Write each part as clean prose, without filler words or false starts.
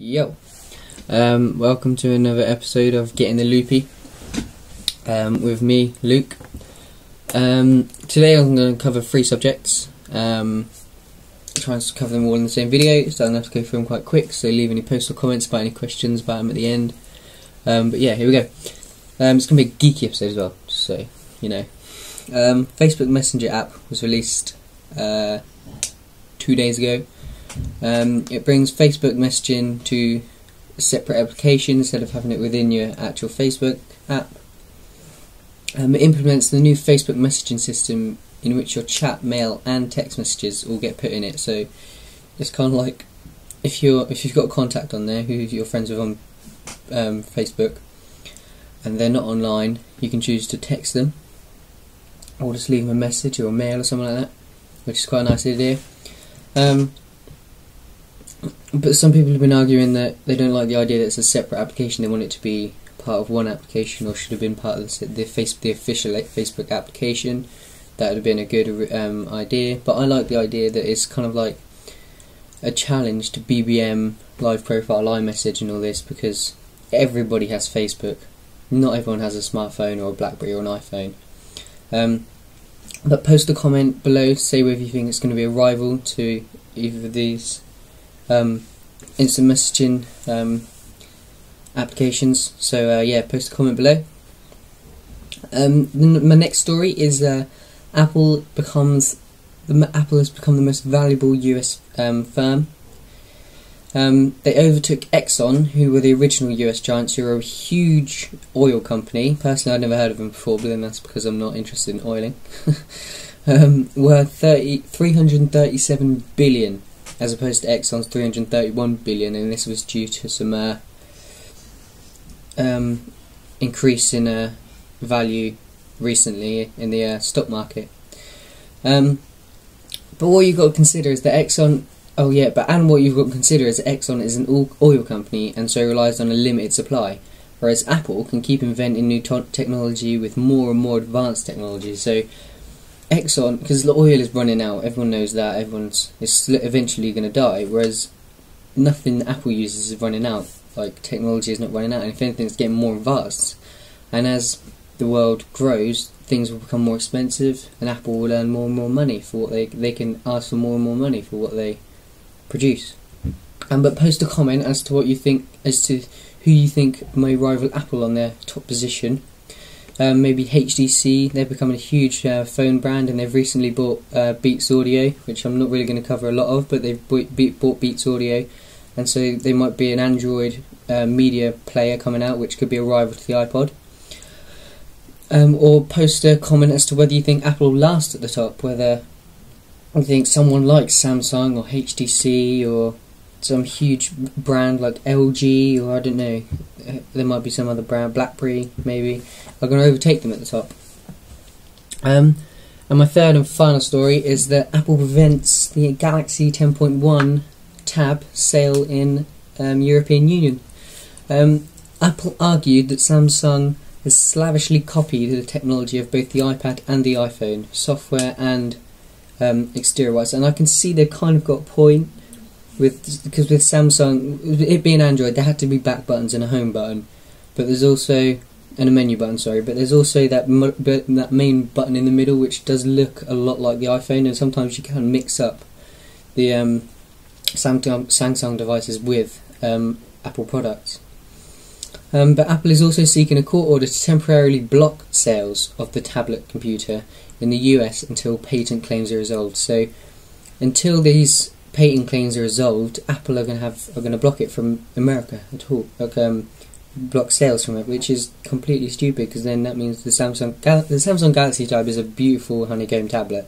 Yo, welcome to another episode of Getting the Loopy with me, Luke. Today I'm going to cover 3 subjects. Trying to cover them all in the same video, so I'm going to have to go through them quite quick, so leave any posts or comments about any questions about them at the end. But yeah, here we go. It's going to be a geeky episode as well, so you know. Facebook Messenger app was released 2 days ago. It brings Facebook messaging to a separate application instead of having it within your actual Facebook app. It implements the new Facebook messaging system in which your chat, mail and text messages all get put in it. So it's kind of like if you've got a contact on there who you're friends with on Facebook and they're not online, you can choose to text them or just leave them a message or a mail or something like that, which is quite a nice idea. But some people have been arguing that they don't like the idea that it's a separate application. They want it to be part of one application, or should have been part of the official Facebook application. That would have been a good idea. But I like the idea that it's kind of like a challenge to BBM, live profile, iMessage and all this, because everybody has Facebook. Not everyone has a smartphone or a BlackBerry or an iPhone. But post a comment below, say whether you think it's going to be a rival to either of these instant messaging applications. So yeah, post a comment below. My next story is Apple has become the most valuable US firm. They overtook Exxon, who were the original US giants, who are a huge oil company. Personally, I'd never heard of them before, but then that's because I'm not interested in oiling. Worth 337 billion, as opposed to Exxon's 331 billion, and this was due to some increase in value recently in the stock market. But what you've got to consider is that Exxon. And what you've got to consider is that Exxon is an oil company and so relies on a limited supply, whereas Apple can keep inventing new technology with more and more advanced technology. So Exxon, because the oil is running out, everyone knows that, it's eventually going to die, whereas nothing that Apple uses is running out. Like, technology is not running out, and if anything, it's getting more advanced. And as the world grows, things will become more expensive, and Apple will earn more and more money for what they can ask for more and more money for what they produce. But post a comment as to what you think, as to who you think may rival Apple on their top position. Maybe HTC. They're becoming a huge phone brand, and they've recently bought Beats Audio, which I'm not really going to cover a lot of, but they've bought Beats Audio, and so they might be an Android media player coming out, which could be a rival to the iPod. Or post a comment as to whether you think Apple will last at the top, whether I think someone like Samsung or HTC or some huge brand like LG, or I don't know, there might be some other brand, BlackBerry maybe, are going to overtake them at the top. And my third and final story is that Apple prevents the Galaxy 10.1 tab sale in European Union. Apple argued that Samsung has slavishly copied the technology of both the iPad and the iPhone, software and exterior wise, and I can see they've kind of got a point because with Samsung, it being Android, there had to be back buttons and a home button, but there's also and a menu button, sorry, but there's also that main button in the middle, which does look a lot like the iPhone, and sometimes you can mix up the Samsung devices with Apple products. But Apple is also seeking a court order to temporarily block sales of the tablet computer in the US until patent claims are resolved. So until these patent claims are resolved, Apple are going to block it from America at all, block sales from it, which is completely stupid, because then that means the Samsung Galaxy Tab is a beautiful honeycomb tablet,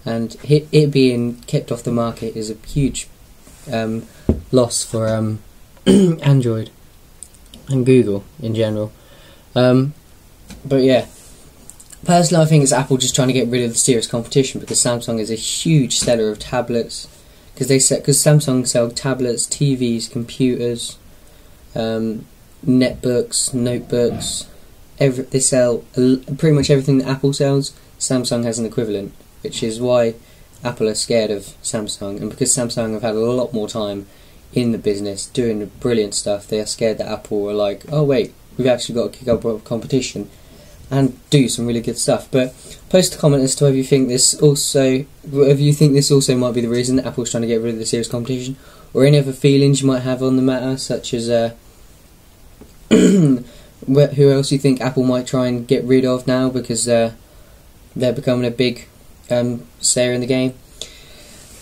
and it being kept off the market is a huge loss for Android and Google in general. But yeah, personally I think it's Apple just trying to get rid of the serious competition, because Samsung is a huge seller of tablets, because Samsung sell tablets, TVs, computers, netbooks, notebooks. They sell pretty much everything that Apple sells. Samsung has an equivalent, which is why Apple are scared of Samsung, and because Samsung have had a lot more time in the business doing brilliant stuff. They are scared that Apple are like, oh wait, we've actually got to kick up a competition and do some really good stuff. But post a comment as to whether you think this also might be the reason that Apple's trying to get rid of the serious competition, or any other feelings you might have on the matter, such as who else you think Apple might try and get rid of now because they're becoming a big player in the game.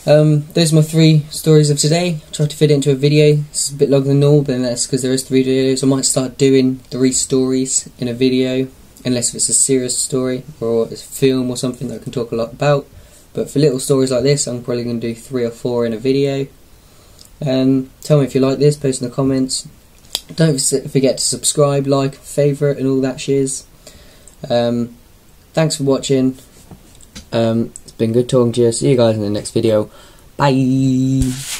Those are my 3 stories of today. I tried to fit it into a video. It's a bit longer than normal, but that's because there is 3 videos. I might start doing 3 stories in a video, unless it's a serious story or it's a film or something that I can talk a lot about. But for little stories like this, I'm probably going to do 3 or 4 in a video. Tell me if you like this, post in the comments. Don't forget to subscribe, like, favourite and all that shiz. Thanks for watching. It's been good talking to you. See you guys in the next video. Bye.